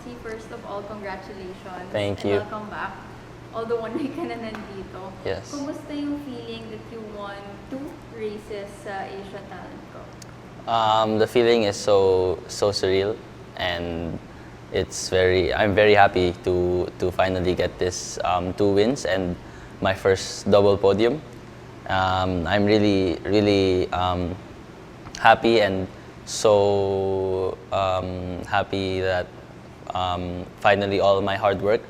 Alfonsi, first of all, congratulations. Thank and you. welcome back. Although one week ka na nandito. Yes. Kumusta yung feeling that you won 2 races sa Asia Talent Cup? The feeling is so surreal, and I'm very happy to finally get this 2 wins and my first double podium. I'm really happy, and so happy that finally all my hard work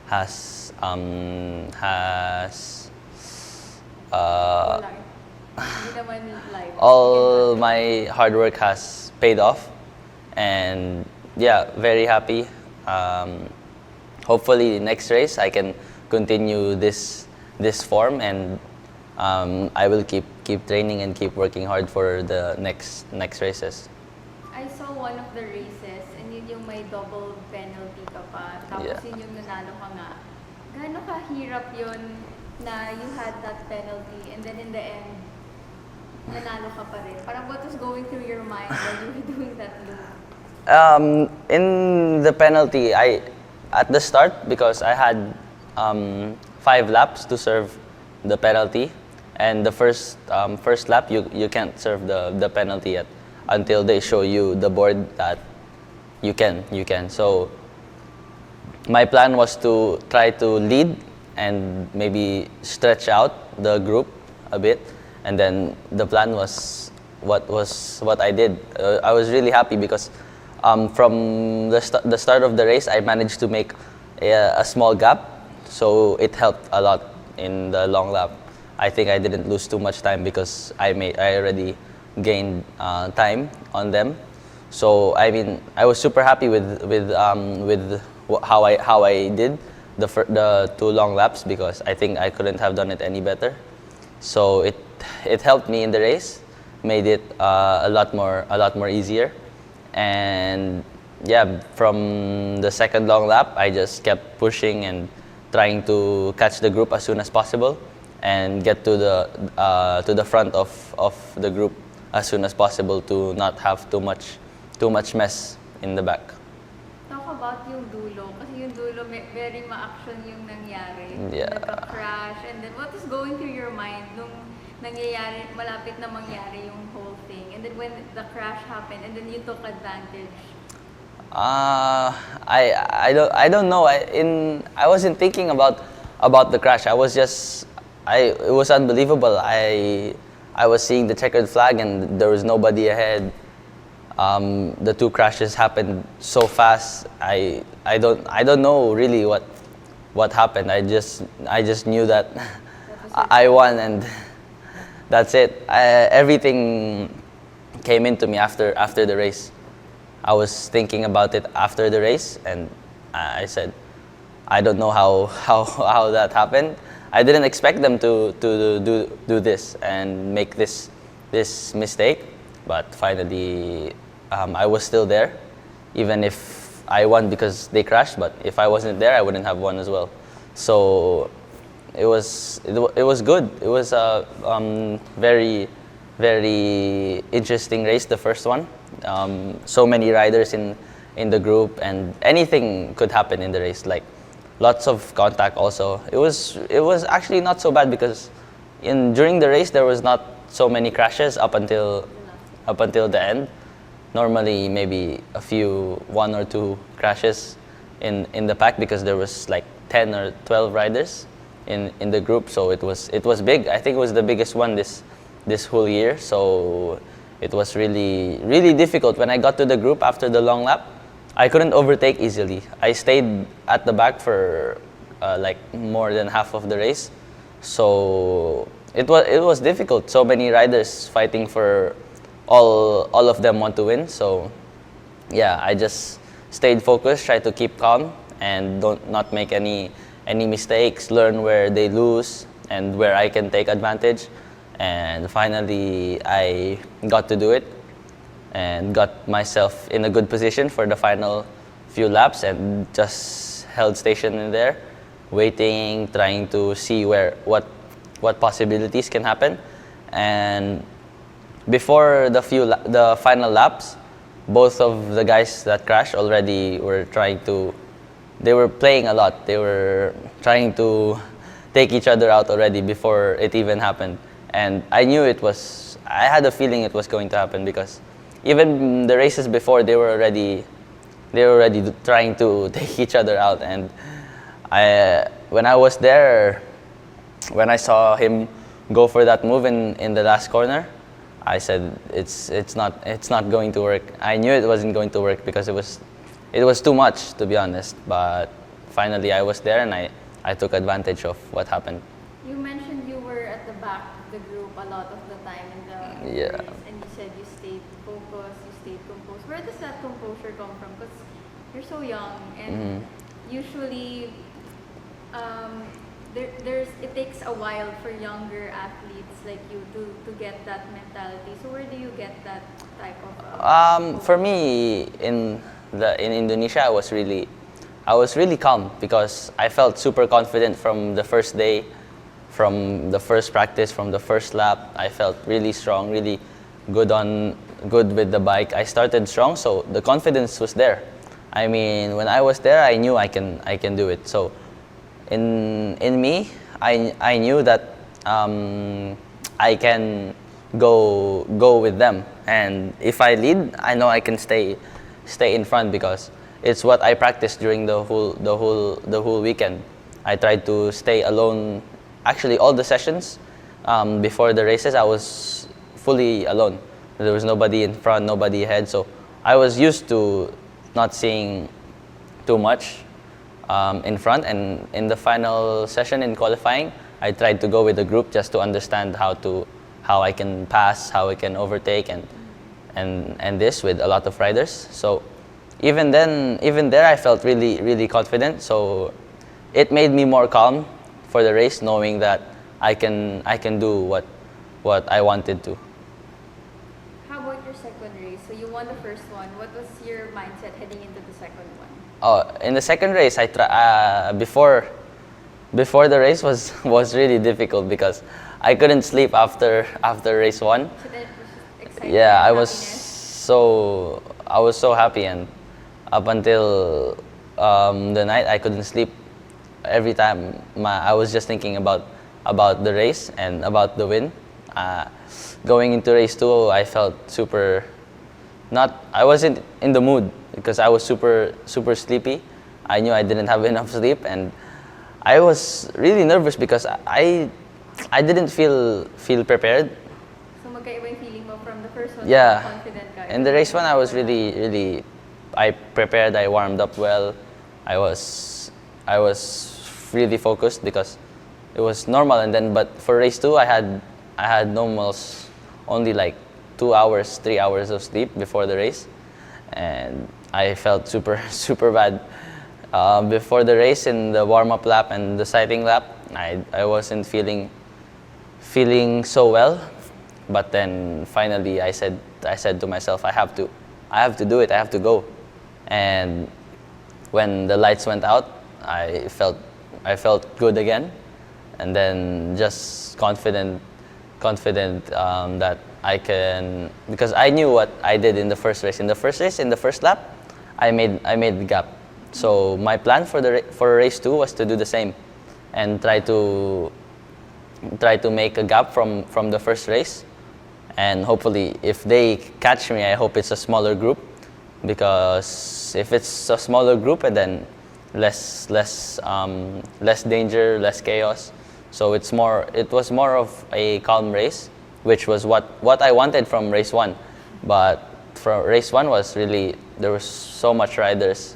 has Wala. Hindi naman live. all my hard work has paid off, and yeah, very happy. Hopefully next race I can continue this form, and I will keep training and keep working hard for the next races. I saw one of the races and yun yung may double penalty ka pa. Tapos Yeah. yun yung nanalo ka nga. Gaano kahirap yun na you had that penalty and then in the end, nanalo ka pa rin? Parang what was going through your mind while you were doing that loop? In the penalty, at the start, because I had 5 laps to serve the penalty, and the first lap you can't serve the penalty yet until they show you the board that you can. So my plan was to try to lead and maybe stretch out the group a bit, and then the plan was what I did. I was really happy because from the start of the race I managed to make a small gap, so it helped a lot in the long lap. I think I didn't lose too much time because I already gained time on them. So I mean, I was super happy with how I did the 2 long laps, because I think I couldn't have done it any better. So it helped me in the race, made it a lot more easier. And yeah, from the second long lap, I just kept pushing and trying to catch the group as soon as possible and get to the front of the group as soon as possible to not have too much mess in the back. Talk about yung dulo. Kasi yung dulo, very ma-action yung nangyari. Yeah. Nagka-crash. And then what is going through your mind nung nangyayari, malapit na mangyari yung whole thing? And then when the crash happened, and then you took advantage. I don't know. I wasn't thinking about the crash. It was unbelievable. I was seeing the checkered flag and there was nobody ahead. The 2 crashes happened so fast. I don't know really what happened. I just knew that I won, and that's it. Everything came into me after the race. I was thinking about it after the race, and I said, I don't know how that happened. I didn't expect them to do this and make this mistake, but finally I was still there, even if I won because they crashed. But if I wasn't there, I wouldn't have won as well. So it was good. It was a very interesting race, the first one. So many riders in the group, and anything could happen in the race. Like lots of contact also. It was actually not so bad because during the race there was not so many crashes up until the end. Normally maybe 1 or 2 crashes in the pack because there was like 10 or 12 riders in the group. So it was big. I think it was the biggest one this whole year. So it was really difficult. When I got to the group after the long lap, I couldn't overtake easily. I stayed at the back for like more than half of the race. So it was difficult. So many riders fighting for all of them want to win. So yeah, I just stayed focused, tried to keep calm and not make any mistakes, learn where they lose and where I can take advantage. And finally I got to do it and got myself in a good position for the final few laps, and just held station in there, waiting, trying to see what possibilities can happen. And before the final laps, both of the guys that crashed already were they were playing a lot. They were trying to take each other out already before it even happened. And I had a feeling it was going to happen because even the races before, they were already trying to take each other out. And when I was there, when I saw him go for that move in the last corner, I said it's not going to work. I knew it wasn't going to work because it was too much, to be honest. But finally I was there and I took advantage of what happened. You mentioned you were at the back of the group a lot of the time in the Yeah. race, and you said you stayed focused, you stayed composed. Where does that composure come from? Because you're so young, and usually it takes a while for younger athletes like you to get that mentality. So where do you get that type of? For me, in Indonesia, I was really calm because I felt super confident from the first day, from the first practice, from the first lap. I felt really strong, really good with the bike. I started strong, so the confidence was there. I mean, when I was there, I knew I can do it. So in me, I knew that I can go with them, and if I lead, I know I can stay in front because it's what I practiced during the whole weekend. I tried to stay alone. Actually, all the sessions before the races, I was fully alone. There was nobody in front, nobody ahead, so I was used to not seeing too much in front. And in the final session in qualifying, I tried to go with the group just to understand how I can pass, how I can overtake, and this with a lot of riders. So even there, I felt really confident. So it made me more calm for the race, knowing that I can do what I wanted to. How about your second race? So you won the first one. What was your mindset heading into the second one? Oh, in the second race, before the race was really difficult because I couldn't sleep after race one. So that was just exciting. Yeah, I was so happy, and up until the night I couldn't sleep. Every time I was just thinking about the race and about the win. Going into race 2, I felt I wasn't in the mood because I was super sleepy. I knew I didn't have enough sleep, and I was really nervous because I didn't feel prepared. So magkaiba yung feeling mo from the first one. Yeah. Confident ka. In the race 1, I was really I prepared. I warmed up well. I was really focused because it was normal. And then, but for race 2, I had almost only like 2 hours, 3 hours of sleep before the race, and I felt super bad. Before the race, in the warm-up lap and the sighting lap, I wasn't feeling so well. But then finally, I said to myself, I have to do it. I have to go. And when the lights went out, I felt good again, and then just confident that I can, because I knew what I did in the first race. In the first lap, I made the gap. So my plan for race 2 was to do the same, and try to make a gap from the first race, and hopefully if they catch me, I hope it's a smaller group, because if it's a smaller group, and then less danger, less chaos. So it was more of a calm race, which was what I wanted from race 1. But from race 1 was really, there was so much riders.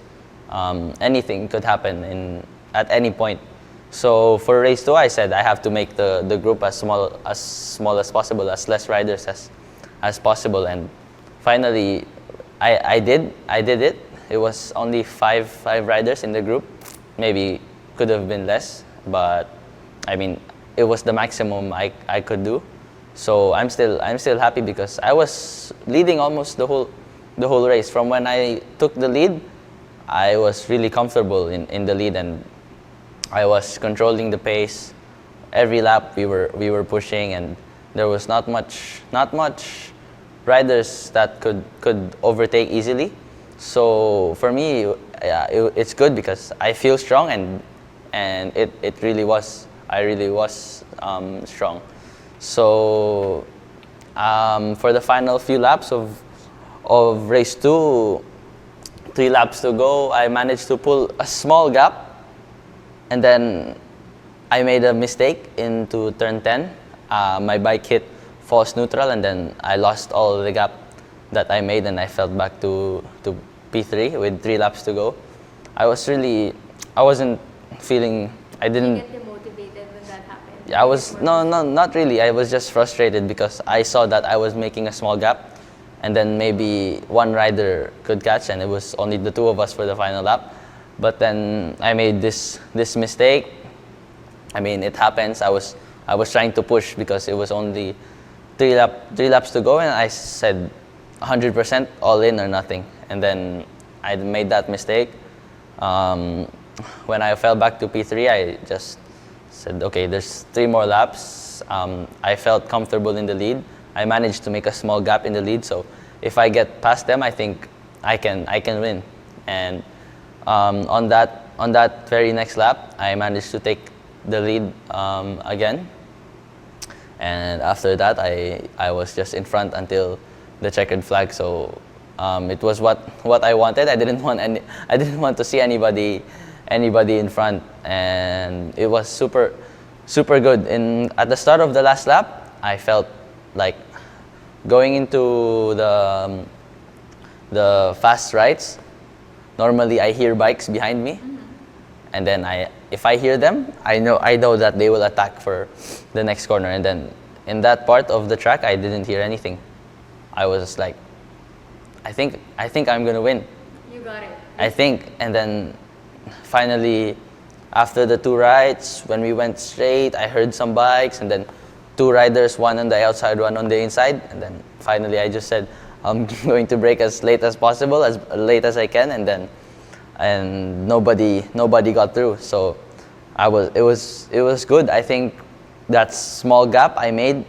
Anything could happen at any point. So for race 2, I said I have to make the group as small as possible, as less riders as possible. And finally, I did it. It was only five riders in the group. Maybe could have been less, but I mean, it was the maximum I could do. So I'm still happy because I was leading almost the whole race. From when I took the lead, I was really comfortable in the lead, and I was controlling the pace. Every lap we were pushing, and there was not much riders that could overtake easily. So for me, yeah, it's good because I feel strong, and it really was. I really was strong. So for the final few laps of race 2, 3 laps to go, I managed to pull a small gap, and then I made a mistake into turn 10. My bike hit false neutral, and then I lost all the gap that I made, and I fell back to P3 with 3 laps to go. I wasn't feeling, I You didn't, get demotivated when that happened. I was, no, not really. I was just frustrated because I saw that I was making a small gap, and then maybe one rider could catch, and it was only the 2 of us for the final lap. But then I made this mistake. I mean, it happens. I was trying to push because it was only 3 laps to go, and I said 100% all in or nothing. And then I made that mistake. When I fell back to P3, I just said, okay, there's 3 more laps. I felt comfortable in the lead. I managed to make a small gap in the lead, so if I get past them, I think I can win. And on that very next lap, I managed to take the lead again. And after that, I was just in front until the checkered flag. So it was what I wanted. I didn't want to see anybody in front, and it was super good. At the start of the last lap, I felt like going into the fast rights. Normally, I hear bikes behind me, and then if I hear them, I know that they will attack for the next corner. And then in that part of the track, I didn't hear anything. I was like, I think I'm gonna win. You got it. I think, and then finally, after the 2 rights, when we went straight, I heard some bikes, and then 2 riders, one on the outside, one on the inside, and then finally I just said, I'm going to brake as late as possible, as late as I can, and nobody got through. So it was good. I think that small gap I made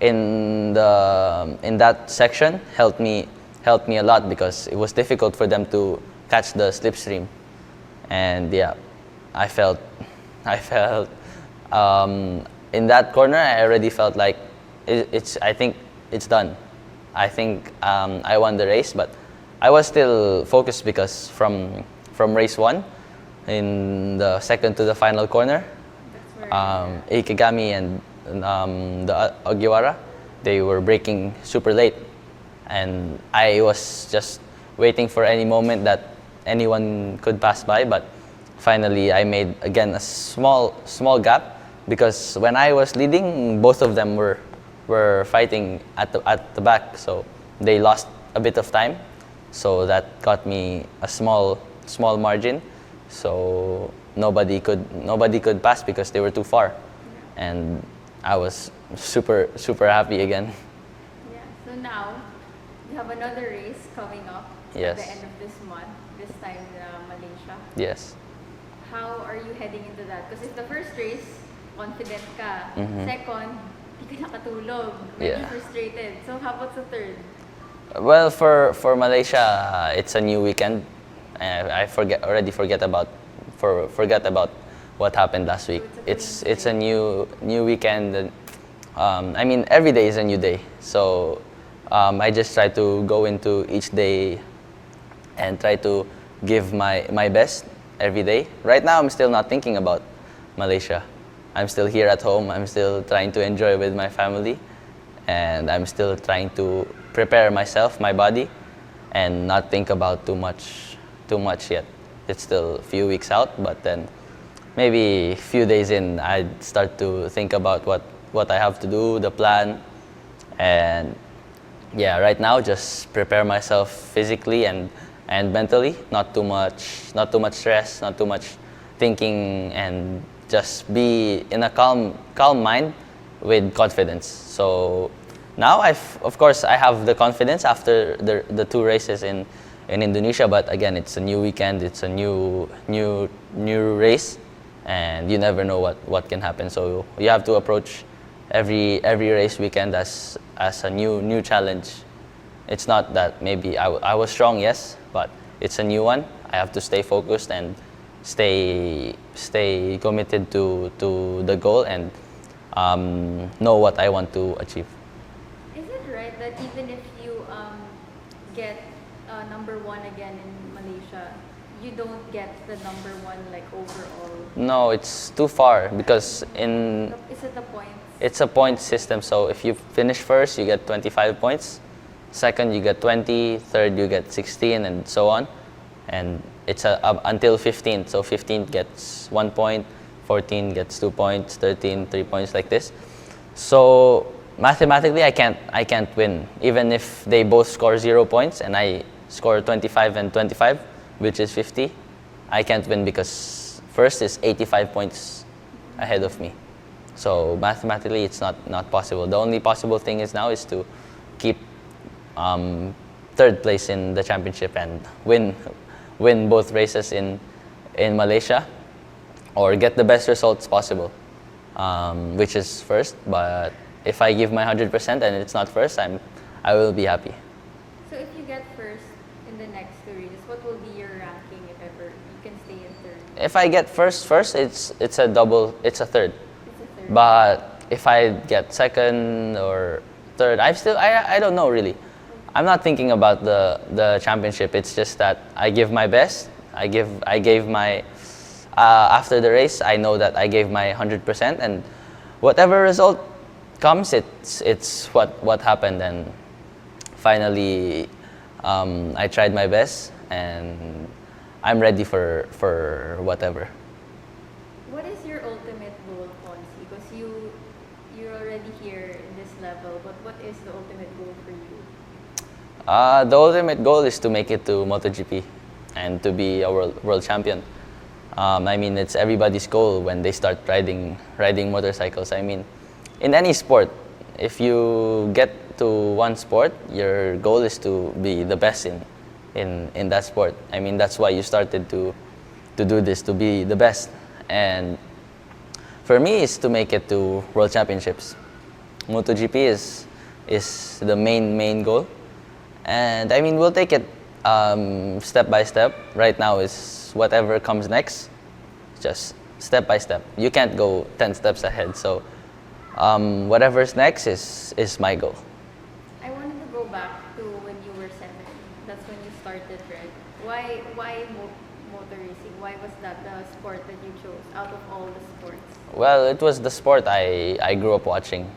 in that section helped me a lot, because it was difficult for them to catch the slipstream. And yeah, I felt in that corner, I already felt like I think it's done. I think I won the race, but I was still focused because from race 1, in the second to the final corner, That's where Ikegami and the Ogiwara, they were braking super late, and I was just waiting for any moment that anyone could pass by. But finally, I made again a small gap, because when I was leading, both of them were fighting at the back, so they lost a bit of time. So that got me a small margin. So nobody could pass because they were too far, and I was super happy again. Yeah. So now you have another race coming up Yes. at the end of this month. This time, Malaysia. Yes. How are you heading into that? Because if the first race, confident ka. Mhm. Second, di ka nakatulog. Medyo Yeah. frustrated. So how about the third? Well, for Malaysia, it's a new weekend. I already forget about what happened last week. So It's a new weekend. And, I mean, every day is a new day. So I just try to go into each day and try to give my best every day. Right now, I'm still not thinking about Malaysia. I'm still here at home. I'm still trying to enjoy with my family, and I'm still trying to prepare myself, my body, and not think about too much yet. It's still a few weeks out, but then maybe a few days in, I'd start to think about what I have to do, the plan, and yeah, right now just prepare myself physically and mentally. Not too much stress, not too much thinking, and just be in a calm mind with confidence. So now of course I have the confidence after the 2 races in Indonesia, but again, it's a new weekend, it's a new race, and you never know what can happen. So you have to approach every race weekend as a new challenge, It's not that maybe I was strong, yes, but it's a new one. I have to stay focused and stay committed to the goal and know what I want to achieve. Is it right that even if you get number one again in Malaysia, you don't get the number one like overall? No, it's too far because Is it the points? it's a point system. So if you finish first, you get 25 points. Second, you get 20. Third, you get 16, and so on. And it's until 15. So 15 gets 1 point, 14 gets 2 points, 13 3 points, like this. So mathematically, I can't win even if they both score 0 points and I score 25 and 25, which is 50. I can't win because first is 85 points ahead of me. So mathematically, it's not possible. The only possible thing is now is to keep third place in the championship and win both races in Malaysia, or get the best results possible, which is first. But if I give my 100% and it's not first, I will be happy. So if you get first in the next two races, what will be your ranking if ever you can stay in third? If I get first, it's a double. It's a third. It's a third. But if I get second or third, I don't know really. I'm not thinking about the championship. It's just that I give my best. I gave my after the race. I know that I gave my 100%, and whatever result comes, it's what happened. And finally, I tried my best, and I'm ready for whatever. What is your ultimate goal, Fonsi? Because you're already here in this level, but what is the ultimate goal for you? The ultimate goal is to make it to MotoGP and to be a world champion. I mean, it's everybody's goal when they start riding motorcycles. I mean, in any sport, if you get to one sport, your goal is to be the best in that sport. I mean, that's why you started to do this, to be the best. And for me, it's to make it to world championships. MotoGP is the main goal. And I mean, we'll take it step by step. Right now is whatever comes next, just step by step. You can't go 10 steps ahead. So whatever's next is my goal. I wanted to go back to when you were 7. That's when you started, right? Why motor racing? Why was that the sport that you chose out of all the sports? Well, it was the sport I grew up watching.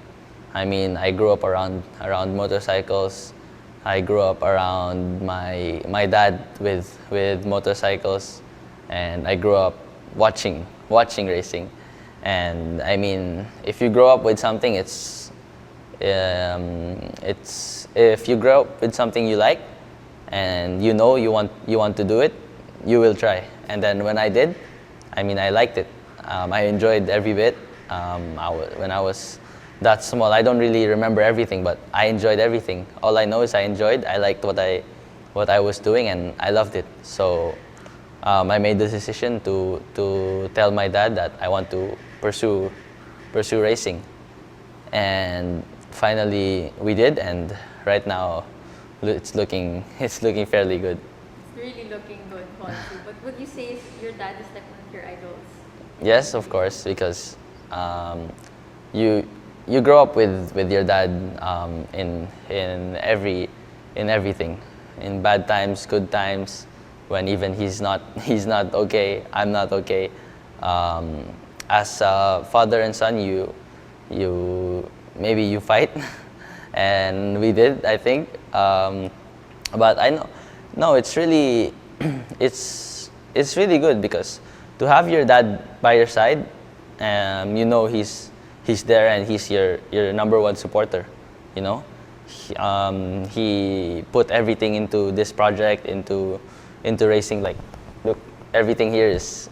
I mean, I grew up around motorcycles. I grew up around my dad with motorcycles, and I grew up watching racing. And I mean, if you grow up with something, it's if you grow up with something you like, and you know you want to do it, you will try. And then when I did, I mean, I liked it. I enjoyed every bit. When I was that small, I don't really remember everything, but I enjoyed everything. All I know is I enjoyed. I liked what I was doing, and I loved it. So I made the decision to tell my dad that I want to pursue racing, and finally we did. And right now, it's looking fairly good. It's really looking good, Fonsi. But would you say your dad is like one of your idols? Yes, of course, because you grow up with your dad in everything, in bad times, good times, when even he's not okay, I'm not okay. As a father and son, you maybe you fight, and we did, I think. But I know, no, it's really it's really good because to have your dad by your side, you know he's there and he's your number one supporter. You know, he put everything into this project, into racing. Like, look, everything here is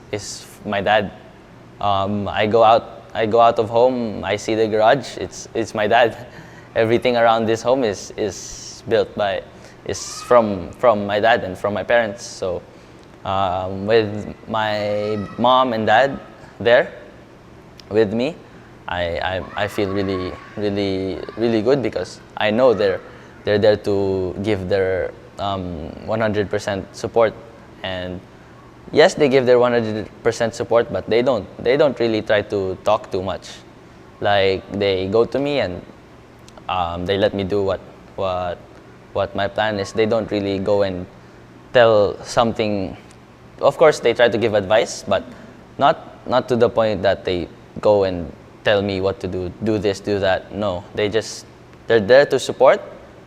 my dad. I go out of home, I see the garage. It's my dad. Everything around this home is from my dad and from my parents. So with my mom and dad there with me, I feel really good because I know they're they're there to give their 100% support. And yes, they give their 100% support, but they don't really try to talk too much. Like, they go to me and they let me do what my plan is. They don't really go and tell something. Of course, they try to give advice, but not to the point that they go and tell me what to do this, do that. No, they're there to support.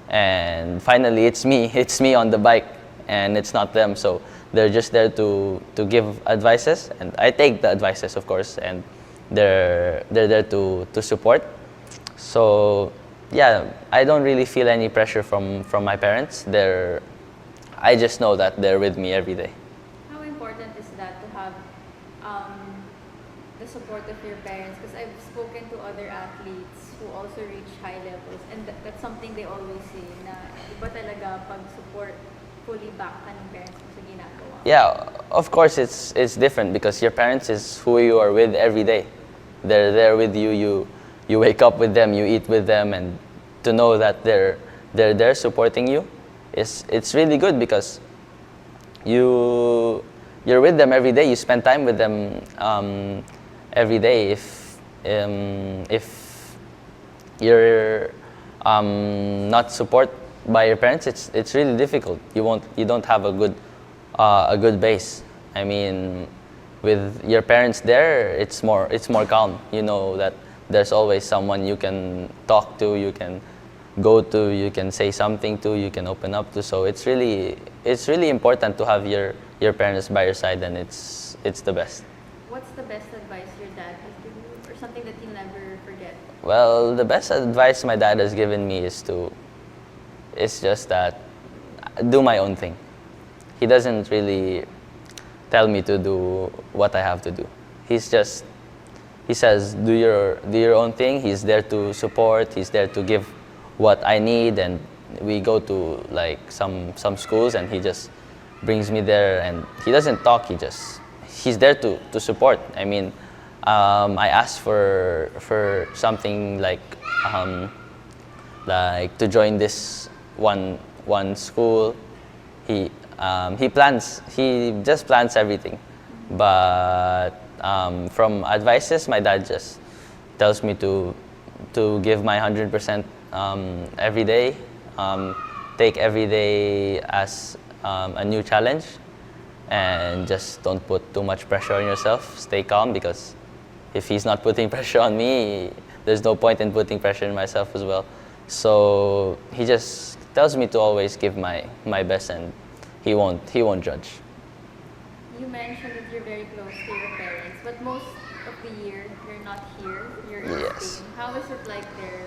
And finally, it's me on the bike, and it's not them. So they're just there to give advices, and I take the advices, of course, and they're there to support. So yeah, I don't really feel any pressure from my parents. I just know that they're with me every day. How important is that to have the support of your parents? Because I've spoken to other athletes who also reach high levels, and that's something they always say, na iba talaga pag support fully back ka ng parents mo sa ginagawa. Yeah, of course it's different because your parents is who you are with every day. They're there with you. You wake up with them, you eat with them, and to know that they're there supporting you it's really good because you're with them every day. You spend time with them every day. If you're not support by your parents, it's really difficult. You don't have a good base. I mean, with your parents there, it's more calm. You know that there's always someone you can talk to, you can go to, you can say something to, you can open up to. So it's really important to have your parents by your side, and it's the best. What's the best advice your dad has given you, or something that you'll never forget? Well, the best advice my dad has given me is just that do my own thing. He doesn't really tell me to do what I have to do. He says do your own thing. He's there to support. He's there to give what I need, and we go to like some schools, and he just brings me there, and he doesn't talk. He's there to support. I mean, I asked for something like to join this one school. He just plans everything, but from advices, my dad just tells me to give my 100% every day. Take every day as a new challenge, and just don't put too much pressure on yourself. Stay calm, because if he's not putting pressure on me, there's no point in putting pressure on myself as well. So he just tells me to always give my best, and he won't judge. You mentioned that you're very close to your parents, but most of the year you're not here. You're in Yes. Spain. How is it like there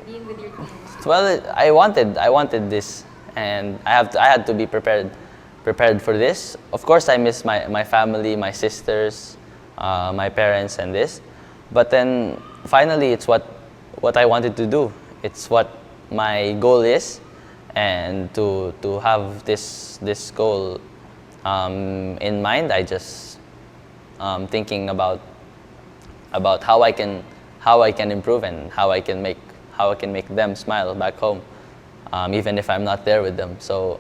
being with your team? Well, I wanted this, and I had to be prepared for this. Of course, I miss my family, my sisters, my parents, and this. But then finally, it's what I wanted to do. It's what my goal is, and to have this goal in mind, I just thinking about how I can improve, and how I can make them smile back home, even if I'm not there with them. So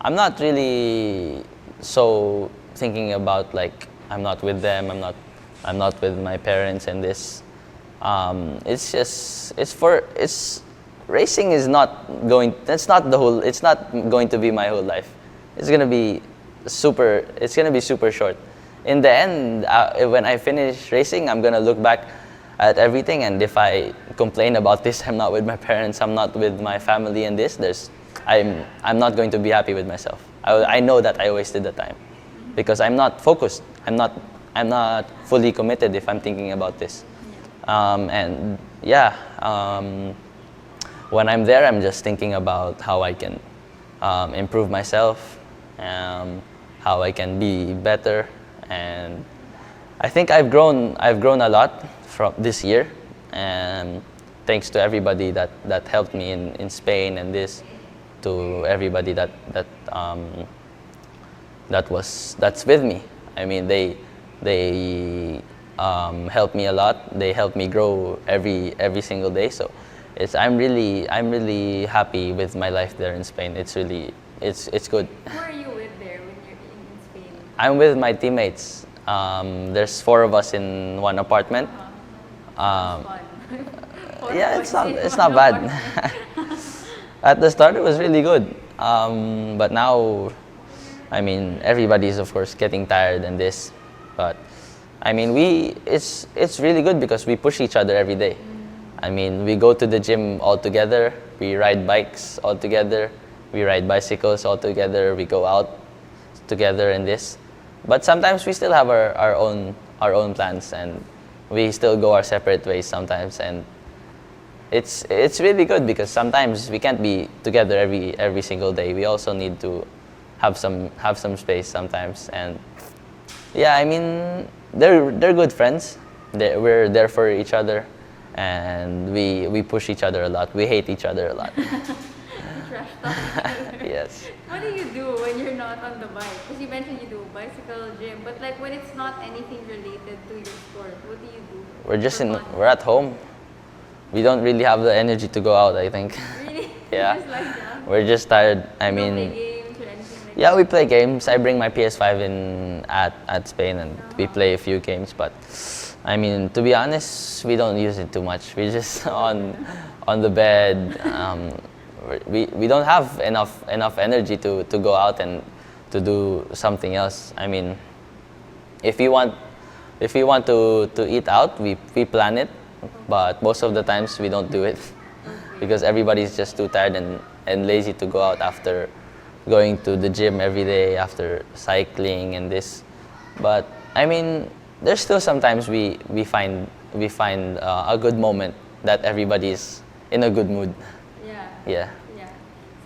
I'm not really so thinking about like I'm not with them, I'm not with my parents, and this. Racing is not going. It's not going to be my whole life. It's gonna be super short. In the end, when I finish racing, I'm gonna look back at everything, and if I complain about this, I'm not with my parents, I'm not with my family, and I'm not going to be happy with myself. I know that I wasted the time, because I'm not focused. I'm not fully committed if I'm thinking about this. And yeah, when I'm there, I'm just thinking about how I can improve myself, how I can be better, and I think I've grown a lot from this year, and thanks to everybody that helped me in Spain, and this, to everybody that's with me. I mean, they help me a lot. They help me grow every single day. So I'm really happy with my life there in Spain. It's really it's good. Who are you with there when you're in Spain? I'm with my teammates. There's 4 of us in one apartment. Um, Fun. yeah, it's not bad. At the start, it was really good, but now, I mean, everybody's of course getting tired and this, but I mean, it's really good because we push each other every day. I mean, we go to the gym all together. We ride bikes all together. We ride bicycles all together. We go out together and this, but sometimes we still have our own plans and we still go our separate ways sometimes, and it's really good because sometimes we can't be together every single day. We also need to have some space sometimes, and yeah, I mean they're good friends. We're there for each other, and we push each other a lot. We hate each other a lot. Trash talk. Yes. What do you do when you're not on the bike? Because you mentioned you do bicycle, gym, but like when it's not anything related to your sport, what do you do? For fun? We're at home. We don't really have the energy to go out, I think. Really? Yeah. Just like that? We're just tired. I You don't mean, play games or anything like yeah, we play games. I bring my PS5 in at Spain and we play a few games, but I mean, to be honest, we don't use it too much. We just on the bed. We don't have enough energy to go out and to do something else. I mean, if we want to eat out, we plan it, but most of the times we don't do it because everybody's just too tired and lazy to go out after going to the gym every day, after cycling and this. But I mean, there's still sometimes we find a good moment that everybody's in a good mood. Yeah. Yeah. Yeah.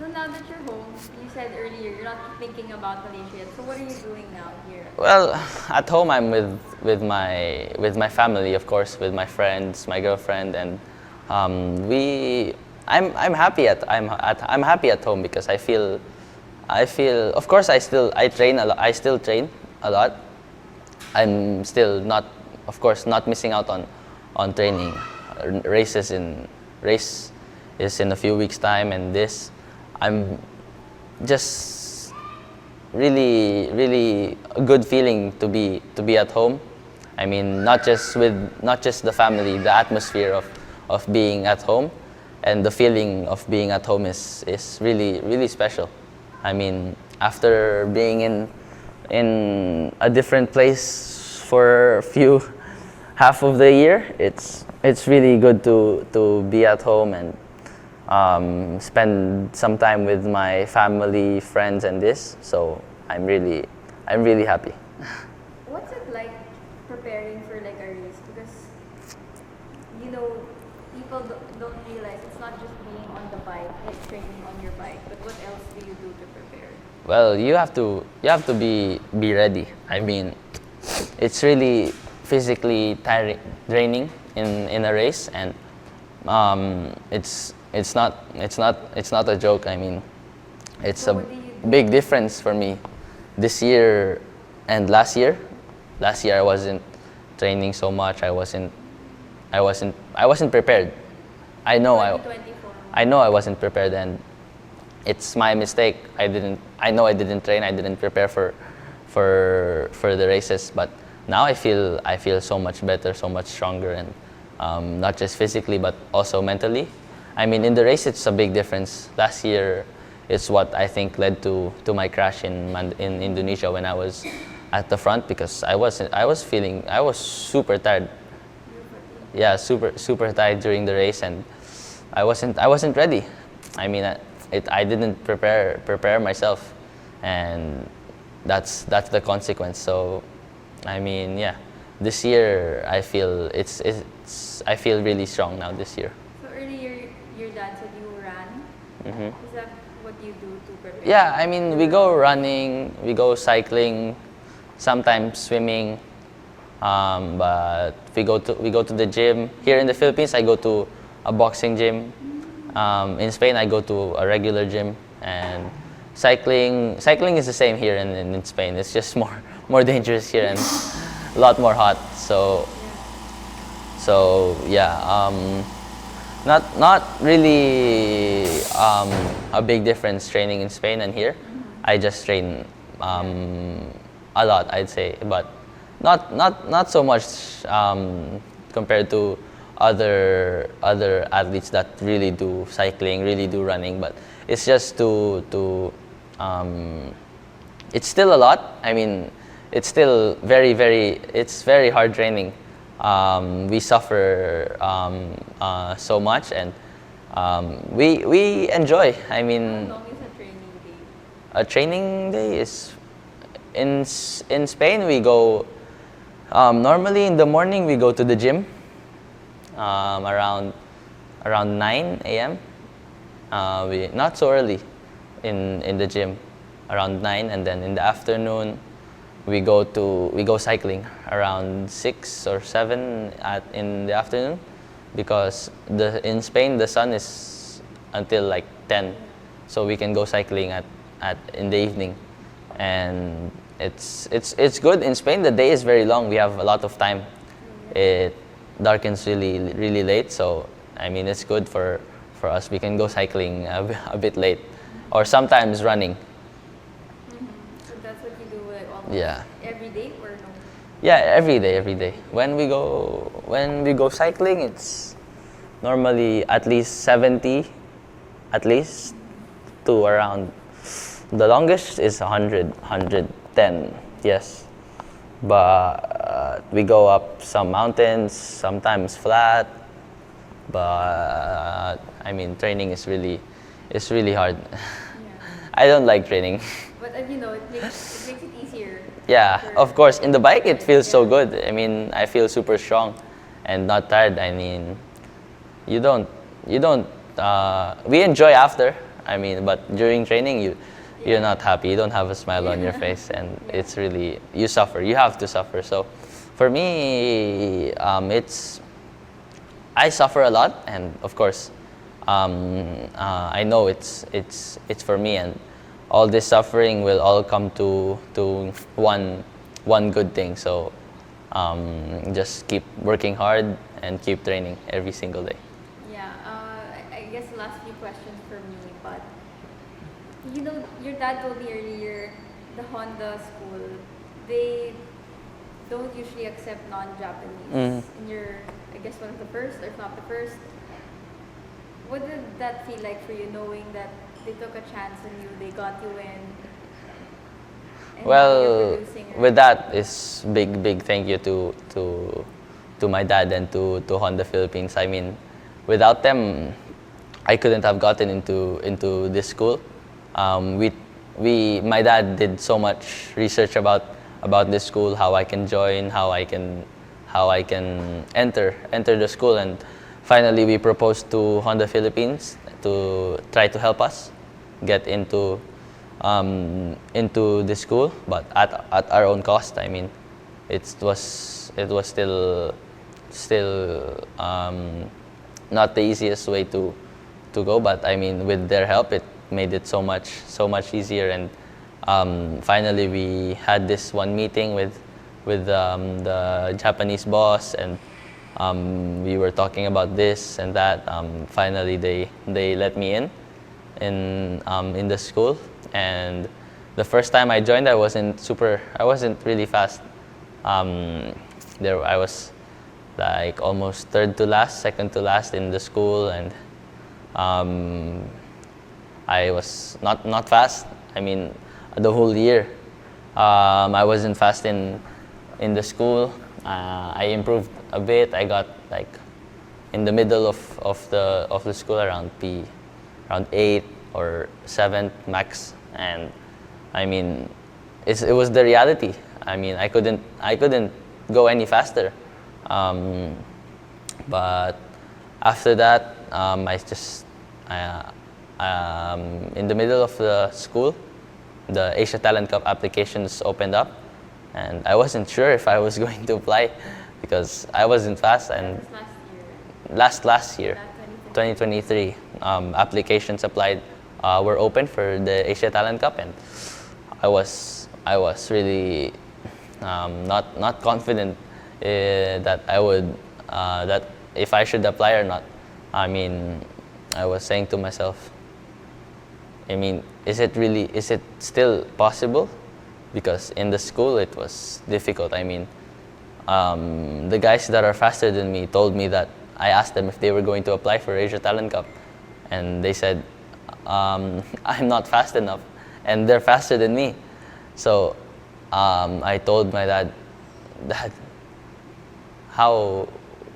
So now that you're home, you said earlier you're not thinking about Malaysia yet. So what are you doing now here? Well, at home I'm with my family, of course, with my friends, my girlfriend, and I'm happy at home because I feel of course I still train a lot. I'm still not, of course, not missing out on training. Race is in a few weeks time, and this I'm just really a good feeling to be at home. I mean, not just the family, the atmosphere of being at home, and the feeling of being at home is really special. I mean, after being in a different place for half of the year, it's really good to be at home and spend some time with my family, friends, and this. So I'm really happy. What's it like preparing for like a race? Because people don't realize it's not just being on the bike, like training on your bike, but what else do you do to prepare? Well, you have to be ready. I mean, it's really physically draining in a race, and it's not a joke. I mean, it's So a what do you do? big difference for me this year and last year. Last year I wasn't training so much. I wasn't prepared. I know 2024. I know I wasn't prepared, and it's my mistake. I know I didn't train. I didn't prepare for the races. But now I feel so much better, so much stronger, and not just physically but also mentally. I mean, in the race, it's a big difference. Last year, it's what I think led to my crash in Indonesia when I was at the front, because I was super tired. Yeah, super tired during the race, and I wasn't ready. I mean, I didn't prepare myself, and that's the consequence. So, I mean, yeah, this year I feel I feel really strong now this year. So earlier, your dad said you ran. Hmm. Is that what you do to prepare? Yeah, I mean, we go running, we go cycling, sometimes swimming, but we go to the gym. Here in the Philippines, I go to a boxing gym. In Spain, I go to a regular gym, and cycling is the same here in Spain. It's just more dangerous here and a lot more hot. So yeah, Not really a big difference training in Spain and here. I just train a lot, I'd say, but not so much compared to other athletes that really do cycling, really do running. But it's just to it's still a lot. I mean, it's still it's very hard training. We suffer so much, and we enjoy. I mean, How long is a training day? a training day is in Spain. We go normally in the morning. We go to the gym around 9 a.m. We not so early in the gym, around 9, and then in the afternoon we go cycling around 6 or 7 in the afternoon, because in Spain the sun is until like 10, so we can go cycling at in the evening, and it's good. In Spain the day is very long. We have a lot of time. It darkens really late, so I mean it's good for us. We can go cycling a bit late, or sometimes running. So that's what you do almost Yeah. every day, or no? Yeah, every day. When we go cycling, it's normally at least 70, at least, to around. The longest is 110. Yes, but we go up some mountains, sometimes flat. But I mean, training is really hard. Yeah. I don't like training. But it makes it easier. Yeah, for- of course. In the bike, it feels so Yeah. good. I mean, I feel super strong and not tired. I mean, you don't. We enjoy after. I mean, but during training, you're not happy. You don't have a smile on your face, and it's really, you suffer. You have to suffer. So, for me, I suffer a lot, and of course, I know it's for me, and all this suffering will all come to one good thing. So just keep working hard and keep training every single day. Yeah, I guess last few questions for me, but your dad told me earlier, the Honda school, they don't usually accept non-Japanese. And you're, I guess, one of the first, or if not the first. What did that feel like for you, knowing that they took a chance on you, they got you in? And now you're Well, producing it? with that is big thank you to my dad and to Honda Philippines. I mean, without them, I couldn't have gotten into this school. My dad did so much research about this school, how I can join, how I can enter the school, and finally we proposed to Honda Philippines to try to help us get into the school, but at our own cost. I mean, it was still not the easiest way to go, but I mean, with their help, it made it so much easier. And finally, we had this one meeting with the Japanese boss, and we were talking about this and that. Finally, they let me in the school, and the first time I joined, I wasn't really fast. I was like almost second to last in the school, and I was not fast. I mean, the whole year, I wasn't fast in the school. I improved a bit. I got like in the middle of the school, around 8 or 7 max, and I mean, it was the reality. I mean, I couldn't go any faster. But after that, in the middle of the school, the Asia Talent Cup applications opened up, and I wasn't sure if I was going to apply because I wasn't fast. And That was last year, Not 2023, applications applied were open for the Asia Talent Cup, and I was really not confident that I would that if I should apply or not. I mean, I was saying to myself, I mean, is it still possible? Because in the school it was difficult. I mean, the guys that are faster than me told me that I asked them if they were going to apply for Asia Talent Cup, and they said, I'm not fast enough, and they're faster than me. So I told my dad, Dad,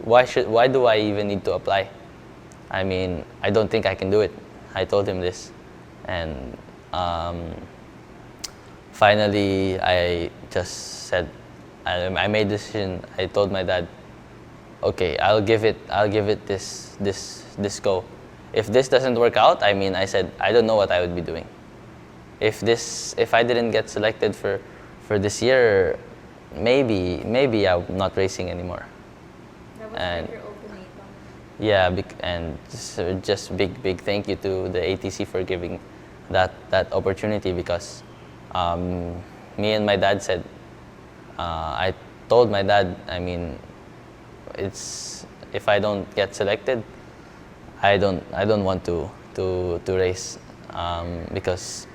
why do I even need to apply? I mean, I don't think I can do it. I told him this, and finally I just said, I made a decision. I told my dad, okay, I'll give it this go. If this doesn't work out, I mean, I said, I don't know what I would be doing. If I didn't get selected for this year, maybe I'm not racing anymore. That was And like your ultimatum. yeah, and just big thank you to the ATC for giving that opportunity, because me and my dad said, I told my dad, I mean, it's if I don't get selected, I don't want to race, because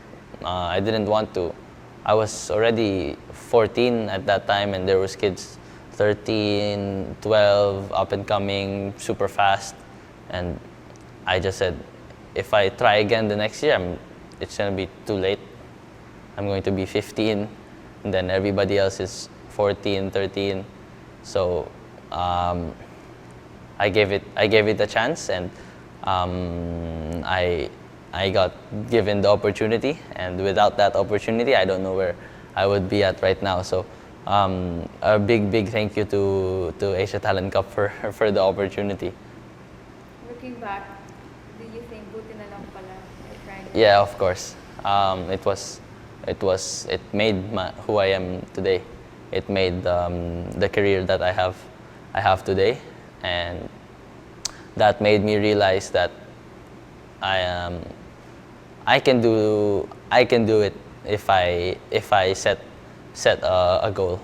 I didn't want to. I was already 14 at that time, and there was kids 13, 12, up and coming, super fast, and I just said, if I try again the next year, it's gonna be too late. I'm going to be 15, and then everybody else is 14, 13. So I gave it a chance, and I got given the opportunity, and without that opportunity, I don't know where I would be at right now. So a big thank you to Asia Talent Cup for the opportunity. Looking back, do you think buti na lang pala I tried? Yeah, of course. It made who I am today. It made the career that I have today, and that made me realize that I can do it if I set a goal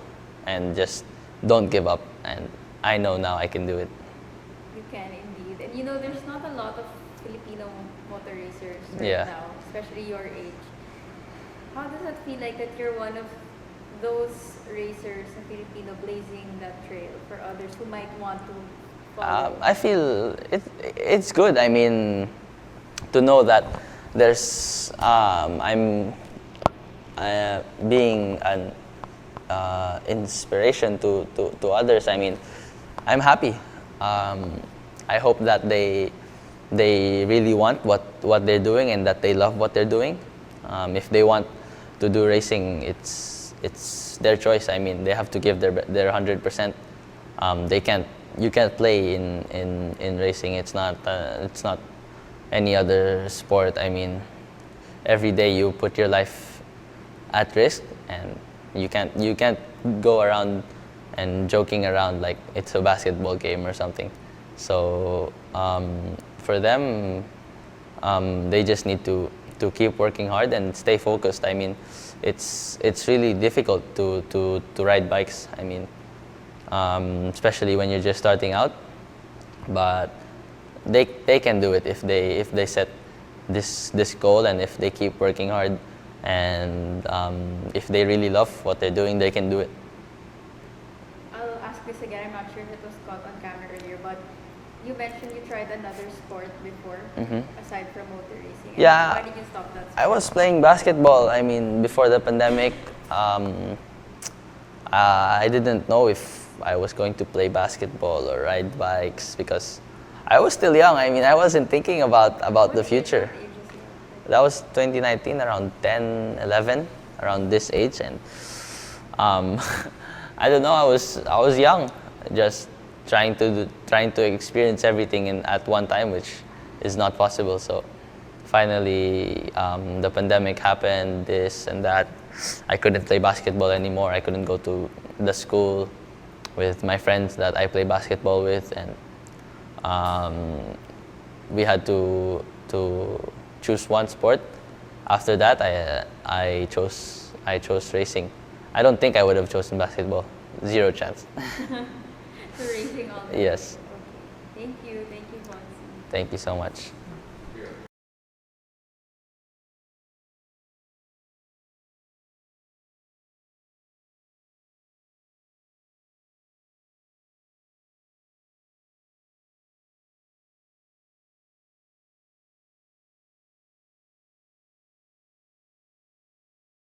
and just don't give up, and I know now I can do it. You can indeed. And you know, there's not a lot of Filipino motor racers right Yeah. now, especially your age. How does it feel like that you're one of those racers in Filipino blazing that trail for others who might want to follow? I feel it's good. I mean, to know that there's I'm being an inspiration to others. I mean, I'm happy. I hope that they really want what they're doing, and that they love what they're doing. If they want to do racing, it's their choice. I mean, they have to give their 100%. You can't play in racing. It's not any other sport. I mean, every day you put your life at risk, and you can't go around and joking around like it's a basketball game or something. So for them, they just need to keep working hard and stay focused. I mean, it's really difficult to ride bikes. I mean, especially when you're just starting out, but they can do it if they set this goal, and if they keep working hard, and if they really love what they're doing, they can do it. I'll ask this again. I'm not sure if it was caught on camera earlier, but you mentioned you tried another sport before, aside from motor racing. And Yeah. why did you stop that sport? I was playing basketball. I mean, before the pandemic, I didn't know if I was going to play basketball or ride bikes, because I was still young. I mean, I wasn't thinking about the future. What ages you? That was 2019, around 10, 11, around this age, and I don't know. I was young, just trying to experience everything at one time, which is not possible. So finally, the pandemic happened, this and that. I couldn't play basketball anymore. I couldn't go to the school with my friends that I play basketball with, and we had to choose one sport. After that, I chose racing. I don't think I would have chosen basketball. Zero chance. So racing all day. Yes. Okay. Thank you, Fonzie. Thank you so much.